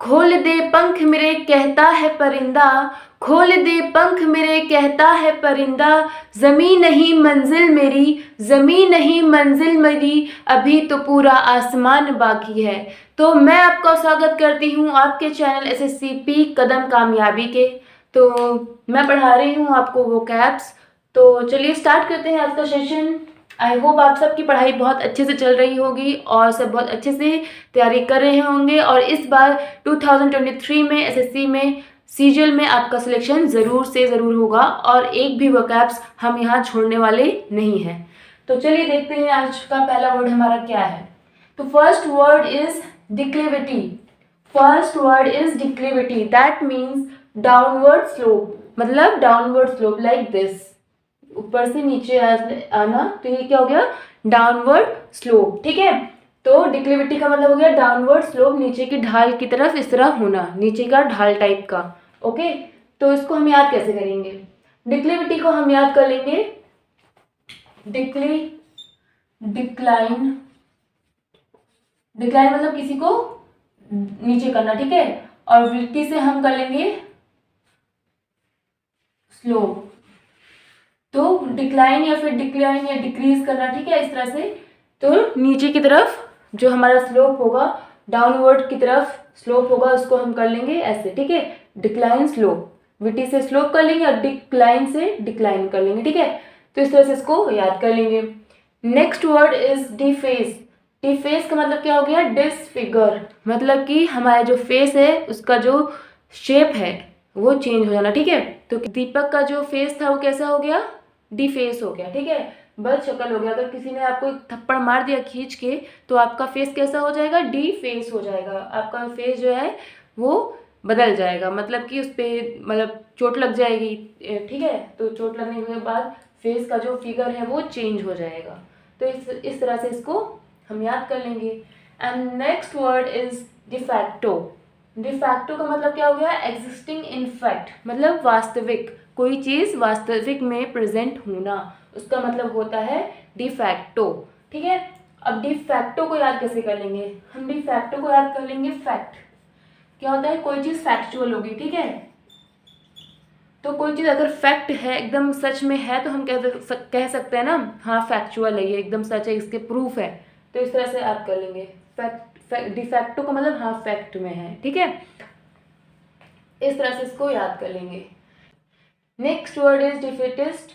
खोल दे पंख मेरे कहता है परिंदा, खोल दे पंख मेरे कहता है परिंदा, ज़मीं नहीं मंजिल मेरी, ज़मीं नहीं मंजिल मेरी, अभी तो पूरा आसमान बाकी है। तो मैं आपका स्वागत करती हूँ आपके चैनल SSCP कदम कामयाबी के। तो मैं पढ़ा रही हूँ आपको वोकैब्स। तो चलिए स्टार्ट करते हैं आज का सेशन। आई होप आप सबकी पढ़ाई बहुत अच्छे से चल रही होगी और सब बहुत अच्छे से तैयारी कर रहे होंगे। और इस बार 2023 में SSC में सीजीएल में आपका सिलेक्शन ज़रूर से ज़रूर होगा और एक भी वोकैब्स हम यहाँ छोड़ने वाले नहीं हैं। तो चलिए देखते हैं आज का पहला वर्ड हमारा क्या है। तो first word is declivity. First word is declivity, that means downward slope, मतलब डाउनवर्ड स्लोप लाइक दिस, ऊपर से नीचे आना। तो ये क्या हो गया, डाउनवर्ड स्लोप। ठीक है, तो डिक्लिविटी का मतलब हो गया डाउनवर्ड स्लोप, नीचे की ढाल की तरफ इस तरह होना, नीचे का ढाल टाइप का। ओके, तो इसको हम याद कैसे करेंगे। डिक्लिविटी को हम याद कर लेंगे डिक्लाइन। डिक्लाइन मतलब किसी को नीचे करना, ठीक है। और विटी से हम कर लेंगे स्लोप। तो डिक्लाइन या फिर डिक्लाइन या डिक्रीज करना, ठीक है, इस तरह से। तो नीचे की तरफ जो हमारा स्लोप होगा, डाउनवर्ड की तरफ स्लोप होगा, उसको हम कर लेंगे ऐसे, ठीक है, डिक्लाइन स्लोप। विटी से स्लोप कर लेंगे और डिक्लाइन से डिक्लाइन कर लेंगे, ठीक है। तो इस तरह से इसको याद कर लेंगे। Next word is deface. Deface का मतलब क्या हो गया, डिसफिगर, मतलब कि हमारा जो फेस है उसका जो शेप है वो चेंज हो जाना, ठीक है। तो दीपक का जो फेस था वो कैसा हो गया, डिफेस हो गया, ठीक है, बद शक्ल हो गया। अगर किसी ने आपको एक थप्पड़ मार दिया खींच के तो आपका फेस कैसा हो जाएगा, डिफेस हो जाएगा। आपका फेस जो है वो बदल जाएगा, मतलब कि उस पर मतलब चोट लग जाएगी, ठीक है। तो चोट लगने के बाद फेस का जो फिगर है वो चेंज हो जाएगा। तो इस तरह से इसको हम याद कर लेंगे। And next word is de facto. De facto का मतलब क्या हो गया, एग्जिस्टिंग इन फैक्ट, मतलब वास्तविक, कोई चीज़ वास्तविक में प्रेजेंट होना, उसका मतलब होता है डिफैक्टो, ठीक है। अब डिफैक्टो को याद कैसे कर लेंगे हम, डिफैक्टो को याद कर लेंगे फैक्ट। क्या होता है, कोई चीज़ फैक्चुअल होगी, ठीक है। तो कोई चीज़ अगर फैक्ट है, एकदम सच में है, तो हम कह सकते हैं ना, हाँ फैक्चुअल है, ये एकदम सच है, इसके प्रूफ है। तो इस तरह से याद कर लेंगे फैक्ट। डिफैक्टो का मतलब हाँ फैक्ट में है, ठीक है। इस तरह से इसको याद कर लेंगे। Next word is defeatist,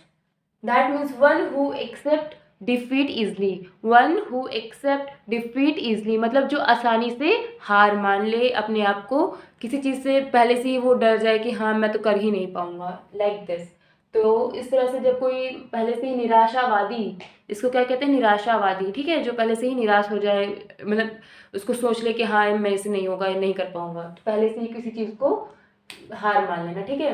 that means one who accept defeat easily. One who accept defeat easily मतलब जो आसानी से हार मान ले, अपने आप को किसी चीज़ से पहले से ही वो डर जाए कि हाँ मैं तो कर ही नहीं पाऊंगा, लाइक दिस। तो इस तरह से जब कोई पहले से ही निराशावादी, इसको क्या कहते हैं, निराशावादी, ठीक है, जो पहले से ही निराश हो जाए, मतलब उसको सोच ले कि हाँ मेरे से नहीं होगा, नहीं कर पाऊंगा, तो पहले से ही किसी चीज़ को हार मान लेना, ठीक है,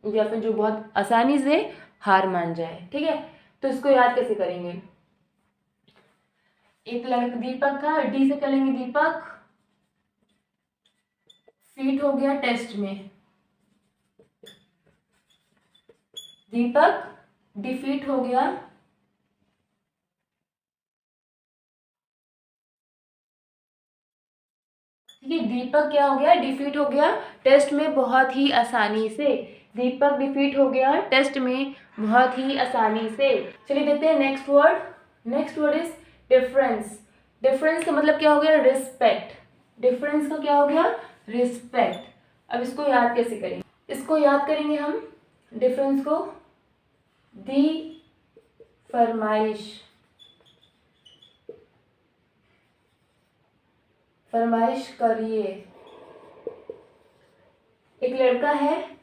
या फिर जो बहुत आसानी से हार मान जाए, ठीक है। तो इसको याद कैसे करेंगे, एक लड़का दीपक था, डी से करेंगे दीपक फीट हो गया टेस्ट में, दीपक डिफीट हो गया ठीक है, दीपक क्या हो गया, डिफीट हो गया टेस्ट में बहुत ही आसानी से। दीपक डिफीट हो गया टेस्ट में बहुत ही आसानी से। चलिए देखते हैं next word. Next word is difference. Difference का मतलब क्या हो गया, रिस्पेक्ट। डिफरेंस का क्या हो गया, रिस्पेक्ट। अब इसको याद कैसे करेंगे, इसको याद करेंगे हम डिफरेंस को, दी फरमाइश। फरमाइश करिए, एक लड़का है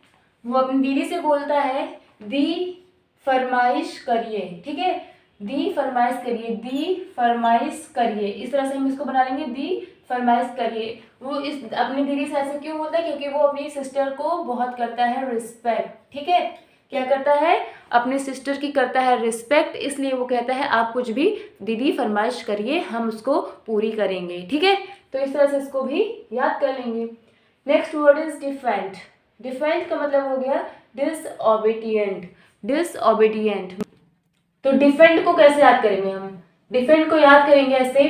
वो अपनी दीदी से बोलता है दी फरमाइश करिए, ठीक है, दी फरमाइश करिए, दी फरमाइश करिए, इस तरह से हम इसको बना लेंगे, दी फरमाइश करिए। वो इस अपनी दीदी से ऐसे क्यों बोलता है, क्योंकि वो अपनी सिस्टर को बहुत करता है रिस्पेक्ट, ठीक है, क्या करता है, अपने सिस्टर की करता है रिस्पेक्ट, इसलिए वो कहता है आप कुछ भी दीदी फरमाइश करिए, हम उसको पूरी करेंगे, ठीक है। तो इस तरह से इसको भी याद कर लेंगे। Next word is defend. Defend का मतलब हो गया डिसओबीडिएंट। डिसओबीडिएंट, तो डिफेंड को कैसे याद करेंगे हम, डिफेंड को याद करेंगे ऐसे,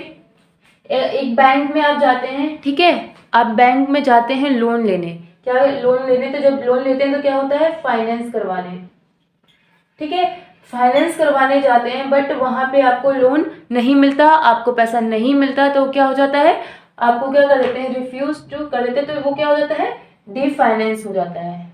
एक बैंक में आप जाते हैं, ठीक है, आप बैंक में जाते हैं लोन लेने, क्या लोन लेने, तो जब लोन लेते हैं तो क्या होता है, फाइनेंस करवाने, ठीक है, फाइनेंस करवाने जाते हैं, बट वहाँ पे आपको लोन नहीं मिलता, आपको पैसा नहीं मिलता, तो क्या हो जाता है, आपको क्या कर देते हैं, रिफ्यूज जो कर देते हैं, तो वो क्या हो जाता है, डी फाइनेंस हो जाता है,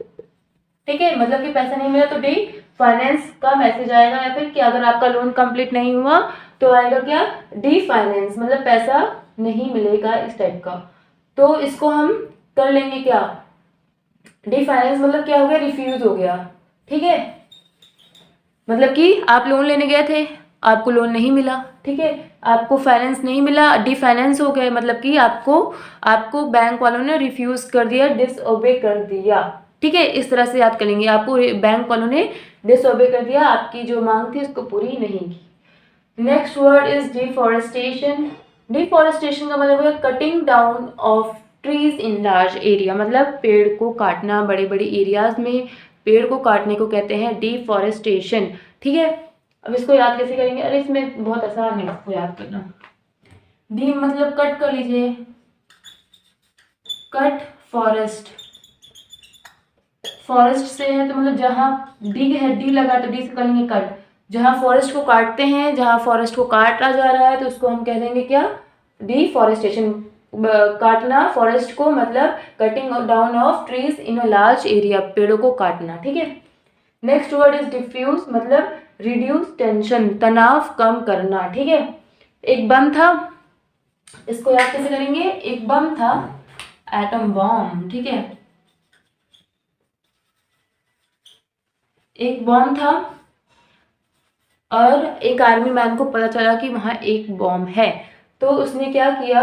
ठीक है, मतलब कि पैसा नहीं मिला तो डी फाइनेंस का मैसेज आएगा, या फिर कि अगर आपका लोन कंप्लीट नहीं हुआ तो आएगा क्या, डी फाइनेंस, मतलब पैसा नहीं मिलेगा, इस टाइप का। तो इसको हम कर लेंगे क्या, डी फाइनेंस मतलब क्या हो गया, रिफ्यूज हो गया, ठीक है, मतलब कि आप लोन लेने गए थे, आपको लोन नहीं मिला, ठीक है, आपको फाइनेंस नहीं मिला, डी फाइनेंस हो गए, मतलब कि आपको बैंक वालों ने रिफ्यूज कर दिया, डिसओबे कर दिया, ठीक है, इस तरह से याद करेंगे, आपको बैंक वालों ने डिसओबे कर दिया, आपकी जो मांग थी उसको पूरी नहीं की। Next word is deforestation. Deforestation का मतलब है cutting down of trees in large area, मतलब पेड़ को काटना, बड़े बड़े एरियाज में पेड़ को काटने को कहते हैं डिफॉरेस्टेशन, ठीक है। अब इसको याद कैसे करेंगे, अरे इसमें बहुत आसान है इसको याद करना। डी मतलब कट कर लीजिए, कट फॉरेस्ट, फॉरेस्ट से है तो मतलब जहाँ डी है, डी लगा तो डी से करेंगे कट, जहाँ फॉरेस्ट को काटते हैं, जहाँ फॉरेस्ट को काटा जा रहा है तो उसको हम कह देंगे क्या, डिफॉरेस्टेशन, काटना फॉरेस्ट को, मतलब cutting down of trees in a large area, पेड़ों को काटना, ठीक है। नेक्स्ट वर्ड इज डिफ्यूज, मतलब रिड्यूस टेंशन, तनाव कम करना, ठीक है। एक बम था, इसको याद कैसे करेंगे, एक बम था, एटम बॉम्ब, ठीक है, एक बॉम्ब था और एक आर्मी मैन को पता चला कि वहाँ एक बॉम्ब है, तो उसने क्या किया,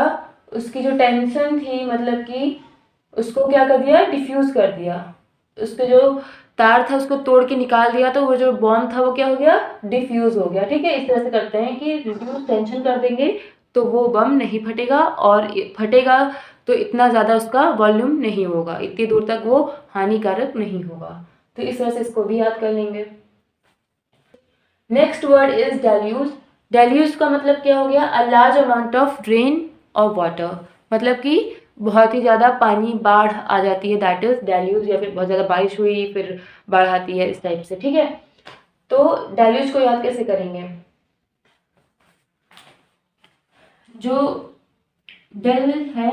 उसकी जो टेंशन थी, मतलब कि उसको क्या कर दिया, डिफ्यूज कर दिया, उसके जो तार था उसको तोड़ के निकाल दिया, तो वो जो बॉम्ब था वो क्या हो गया, डिफ्यूज हो गया, ठीक है। इस तरह से करते हैं कि रिड्यूस टेंशन कर देंगे तो वो बम नहीं फटेगा, और फटेगा तो इतना ज़्यादा उसका वॉल्यूम नहीं होगा, इतनी दूर तक वो हानिकारक नहीं होगा, तो इस तरह से इसको भी याद कर लेंगे। Next word is deluge. Deluge का मतलब क्या हो गया, a large amount of rain और वाटर, मतलब कि बहुत ही ज़्यादा पानी, बाढ़ आ जाती है, दैट इज डेल्यूज, या फिर बहुत ज़्यादा बारिश हुई फिर बाढ़ आती है, इस टाइप से, ठीक है। तो डेल्यूज को याद कैसे करेंगे, जो डेल है,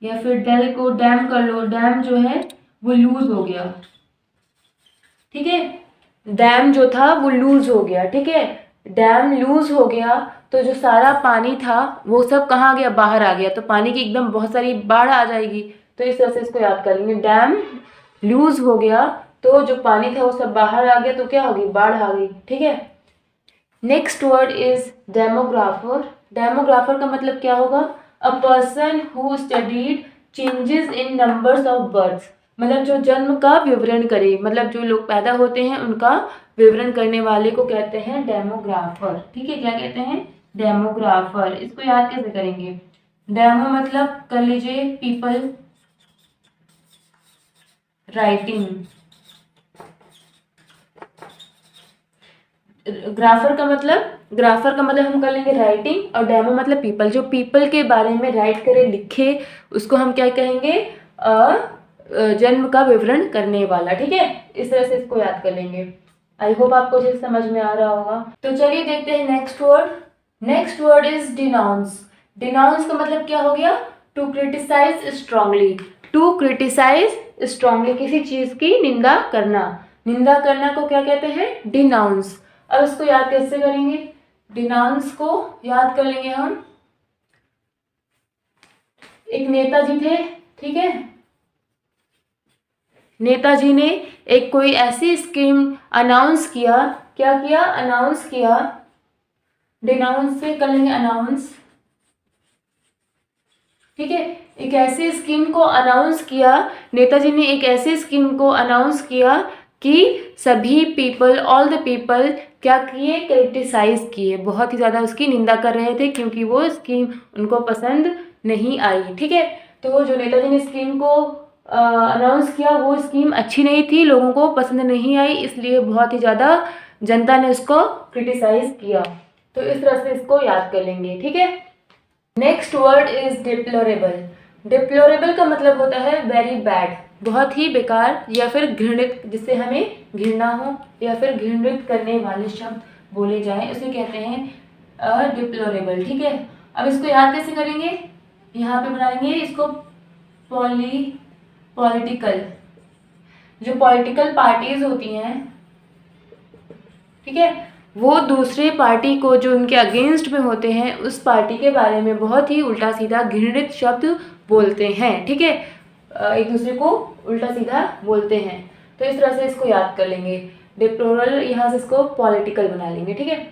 या फिर डेल को डैम कर लो, डैम जो है वो लूज हो गया, ठीक है, डैम जो था वो लूज हो गया, ठीक है, डैम लूज हो गया तो जो सारा पानी था वो सब कहाँ गया, बाहर आ गया, तो पानी की एकदम बहुत सारी बाढ़ आ जाएगी, तो इस तरह से इसको याद कर लेंगे, डैम लूज हो गया तो जो पानी था वो सब बाहर आ गया, तो क्या होगी, बाढ़ आ गई, ठीक है। Next word is demographer. Demographer का मतलब क्या होगा, a person who studied changes in numbers of births, मतलब जो जन्म का विवरण करे, मतलब जो लोग पैदा होते हैं उनका विवरण करने वाले को कहते हैं डेमोग्राफर, ठीक है, क्या कहते हैं, डेमोग्राफर। इसको याद कैसे करेंगे, डेमो मतलब कर लीजिए पीपल, राइटिंग, ग्राफर का मतलब हम कर लेंगे राइटिंग, और डेमो मतलब पीपल, जो पीपल के बारे में राइट करे, लिखे, उसको हम क्या कहेंगे, जन्म का विवरण करने वाला, ठीक है। इस तरह से इसको याद कर लेंगे। आई होप आपको चीज समझ में आ रहा होगा। तो चलिए देखते हैं next word. Next word is denounce. Denounce का मतलब क्या हो गया, to criticise strongly, to criticise strongly, किसी चीज की निंदा करना, निंदा करना को क्या कहते हैं, डिनाउंस। अब इसको याद कैसे करेंगे, डिनाउंस को याद कर लेंगे हम, एक नेताजी थे, ठीक है, नेताजी ने एक कोई ऐसी स्कीम अनाउंस किया, क्या किया, अनाउंस किया, डिनाउंस से कर लेंगे अनाउंस, ठीक है, एक ऐसी स्कीम को अनाउंस किया, नेताजी ने एक ऐसी स्कीम को अनाउंस किया कि सभी पीपल, ऑल द पीपल क्या किए, क्रिटिसाइज किए, बहुत ही ज़्यादा उसकी निंदा कर रहे थे क्योंकि वो स्कीम उनको पसंद नहीं आई, ठीक है। तो जो नेताजी ने स्कीम को अनाउंस किया वो स्कीम अच्छी नहीं थी, लोगों को पसंद नहीं आई, इसलिए बहुत ही ज़्यादा जनता ने उसको क्रिटिसाइज किया, तो इस तरह से इसको याद कर लेंगे, ठीक है। Next word is deplorable. Deplorable का मतलब होता है वेरी बैड, बहुत ही बेकार या फिर घृणित, जिससे हमें घृणा हो या फिर घृणित करने वाले शब्द बोले जाएं, उसे कहते हैं डिप्लोरेबल। ठीक है, अब इसको याद कैसे करेंगे, यहाँ पे बनाएंगे इसको पॉलिटिकल। जो पॉलिटिकल पार्टीज होती हैं, ठीक है, वो दूसरे पार्टी को जो उनके अगेंस्ट में होते हैं उस पार्टी के बारे में बहुत ही उल्टा सीधा घृणित शब्द बोलते हैं। ठीक है, एक दूसरे को उल्टा सीधा बोलते हैं। तो इस तरह से इसको याद कर लेंगे। डिप्लोरल, यहाँ से इसको पॉलिटिकल बना लेंगे। ठीक है,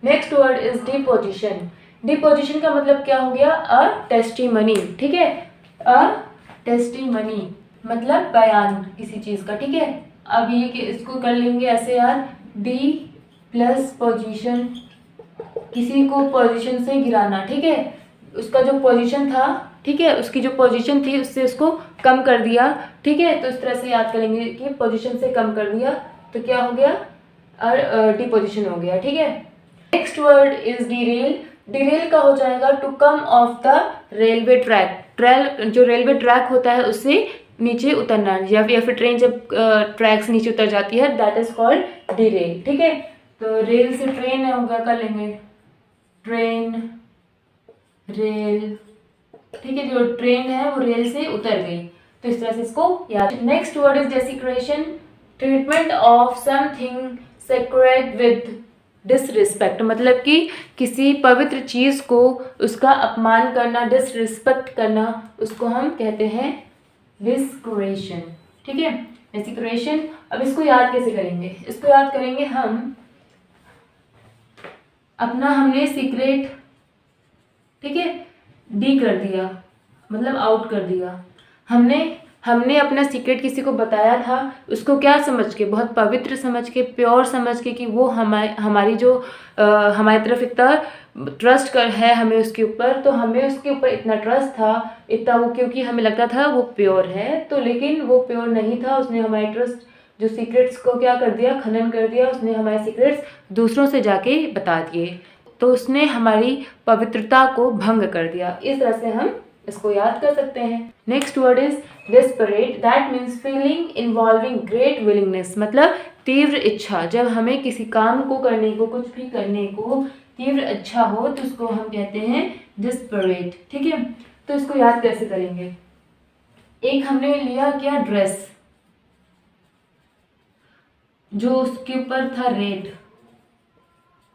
next word is deposition. Deposition का मतलब क्या हो गया, अ टेस्टिमनी। ठीक है, अ टेस्टिमनी मतलब बयान किसी चीज़ का। ठीक है, अब ये कि इसको कर लेंगे ऐसे यार, डी प्लस पोजीशन, किसी को पोजीशन से गिराना। ठीक है, उसका जो पोजीशन था, ठीक है, उसकी जो पोजीशन थी उससे उसको कम कर दिया। ठीक है, तो इस तरह से याद करेंगे कि पोजीशन से कम कर दिया तो क्या हो गया, डिपोजिशन हो गया। ठीक है, next word is derail. Derail का हो जाएगा to come off the railway track. जो रेलवे ट्रैक होता है उससे नीचे उतरना, या फिर ट्रेन जब ट्रैक से नीचे उतर जाती है, दैट इज कॉल्ड डिरेल। ठीक है, तो रेल से ट्रेन है होगा, कर लेंगे ट्रेन, रेल। ठीक है, जो ट्रेन है वो रेल से उतर गई, तो इस तरह से इसको याद। Next word is desecration. Treatment of something sacred with disrespect, मतलब कि किसी पवित्र चीज को उसका अपमान करना, डिसरिस्पेक्ट करना, उसको हम कहते हैं डिस्क्रेशन। ठीक है, डिस्क्रेशन। अब इसको याद कैसे करेंगे, इसको याद करेंगे हम अपना, हमने सीक्रेट, ठीक है, डी कर दिया, मतलब आउट कर दिया। हमने अपना सीक्रेट किसी को बताया था, उसको क्या समझ के, बहुत पवित्र समझ के, प्योर समझ के कि वो हमारी जो हमारी तरफ इतना ट्रस्ट कर है हमें उसके ऊपर, तो हमें उसके ऊपर इतना ट्रस्ट था, इतना वो, क्योंकि हमें लगता था वो प्योर है, तो लेकिन वो प्योर नहीं था। उसने हमारे ट्रस्ट, जो सीक्रेट्स को क्या कर दिया, खनन कर दिया। उसने हमारे सीक्रेट्स दूसरों से जाके बता दिए, तो उसने हमारी पवित्रता को भंग कर दिया। इस तरह से हम इसको याद कर सकते हैं। Next word is desperate. That means feeling involving great willingness, मतलब तीव्र इच्छा। जब हमें किसी काम को करने को, कुछ भी करने को तीव्र इच्छा हो, तो उसको हम कहते हैं डेस्परेट। ठीक है, तो इसको याद कैसे करेंगे, एक हमने लिया क्या, ड्रेस, जो उसके ऊपर था रेट,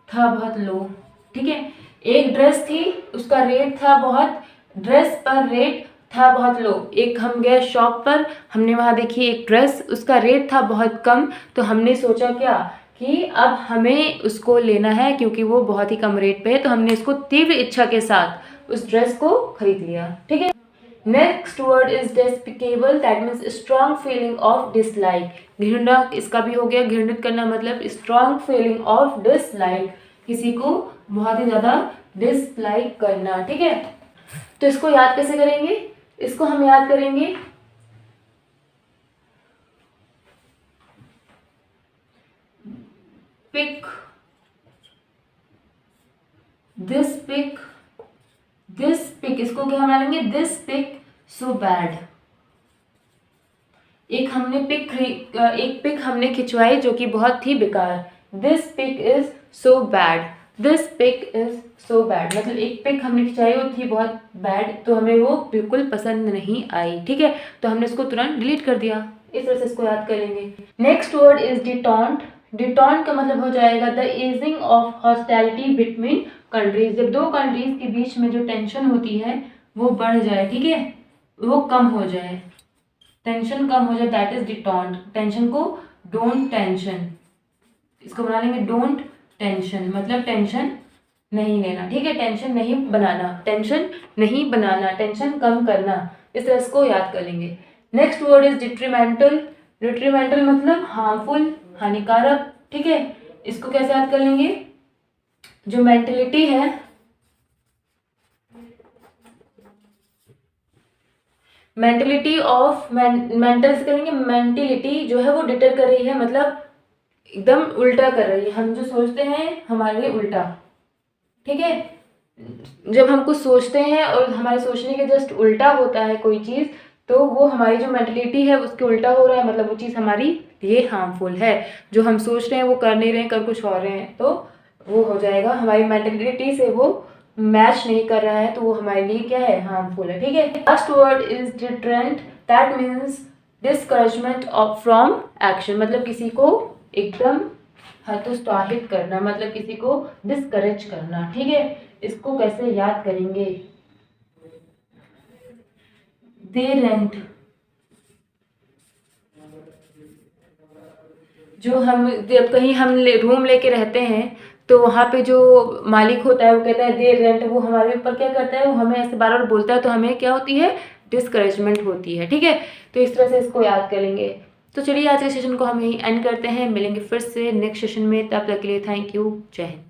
था बहुत लो। ठीक है, एक ड्रेस थी, उसका रेट था बहुत, ड्रेस पर रेट था बहुत लो। एक हम गए शॉप पर, हमने वहाँ देखी एक ड्रेस, उसका रेट था बहुत कम, तो हमने सोचा क्या कि अब हमें उसको लेना है, क्योंकि वो बहुत ही कम रेट पे है, तो हमने इसको तीव्र इच्छा के साथ उस ड्रेस को खरीद लिया। ठीक है, next word is despicable. That means strong feeling of dislike. घृणा, इसका भी हो गया, घृणित करना, मतलब स्ट्रॉन्ग फीलिंग ऑफ डिसलाइक, किसी को बहुत ही ज्यादा डिसलाइक करना। ठीक है, तो इसको याद कैसे करेंगे, इसको हम याद करेंगे pick, this pick, this pick, इसको क्या बना लेंगे, दिस पिक सो बैड। एक पिक हमने खिंचवाई जो कि बहुत ही बेकार, this pick is so bad, this pick is so bad, मतलब एक पिक हमने खिंचाई वो थी बहुत बैड, तो हमें वो बिल्कुल पसंद नहीं आई। ठीक है, तो हमने इसको तुरंत डिलीट कर दिया। इस तरह से इसको याद करेंगे। Next word is detente. Detente का मतलब हो जाएगा the easing of hostility between countries. जब दो कंट्रीज के बीच में जो टेंशन होती है वो बढ़ जाए, ठीक है, वो कम हो जाए, टेंशन कम हो जाए, दैट इज डिटॉन्ट। टेंशन को डोंट टेंशन, इसको बना लेंगे डोंट टेंशन, मतलब टेंशन नहीं लेना। ठीक है, टेंशन नहीं बनाना, टेंशन नहीं बनाना, टेंशन कम करना। इस तरह इसको याद कर लेंगे। Next word is detrimental. Detrimental मतलब हार्मफुल, हानिकारक। ठीक है, इसको कैसे याद कर लेंगे, जो मेंटेलिटी है, मेंटेलिटी ऑफ मेंटल से करेंगे, मेंटेलिटी जो है वो डिटर कर रही है, मतलब एकदम उल्टा कर रही है, हम जो सोचते हैं हमारे लिए उल्टा। ठीक है, जब हम कुछ सोचते हैं और हमारे सोचने के जस्ट उल्टा होता है कोई चीज़, तो वो हमारी जो मेंटलिटी है उसके उल्टा हो रहा है, मतलब वो चीज़ हमारी लिए हार्मफुल है। जो हम सोच रहे हैं वो कर नहीं रहे हैं, कर कुछ और रहे हैं, तो वो हो जाएगा हमारी मेंटलिटी से वो मैच नहीं कर रहा है, तो वो हमारे लिए क्या है, हार्मफुल है। ठीक है। Last word is deterrent, that means discouragement of from action, मतलब किसी को एकदम हतोत्साहित करना, मतलब किसी को डिस्करेज करना। ठीक है। इसको कैसे याद करेंगे, दे रेंट, जो हम जब कहीं हम रूम लेके रहते हैं तो वहाँ पे जो मालिक होता है वो कहता है दे रेंट, वो हमारे ऊपर क्या करता है, वो हमें ऐसे बार बार बोलता है, तो हमें क्या होती है, डिस्करेजमेंट होती है। ठीक है। तो इस तरह से इसको याद करेंगे। तो चलिए आज के सेशन को हम यहीं एंड करते हैं, मिलेंगे फिर से नेक्स्ट सेशन में, तब तक के लिए थैंक यू, जय हिंद।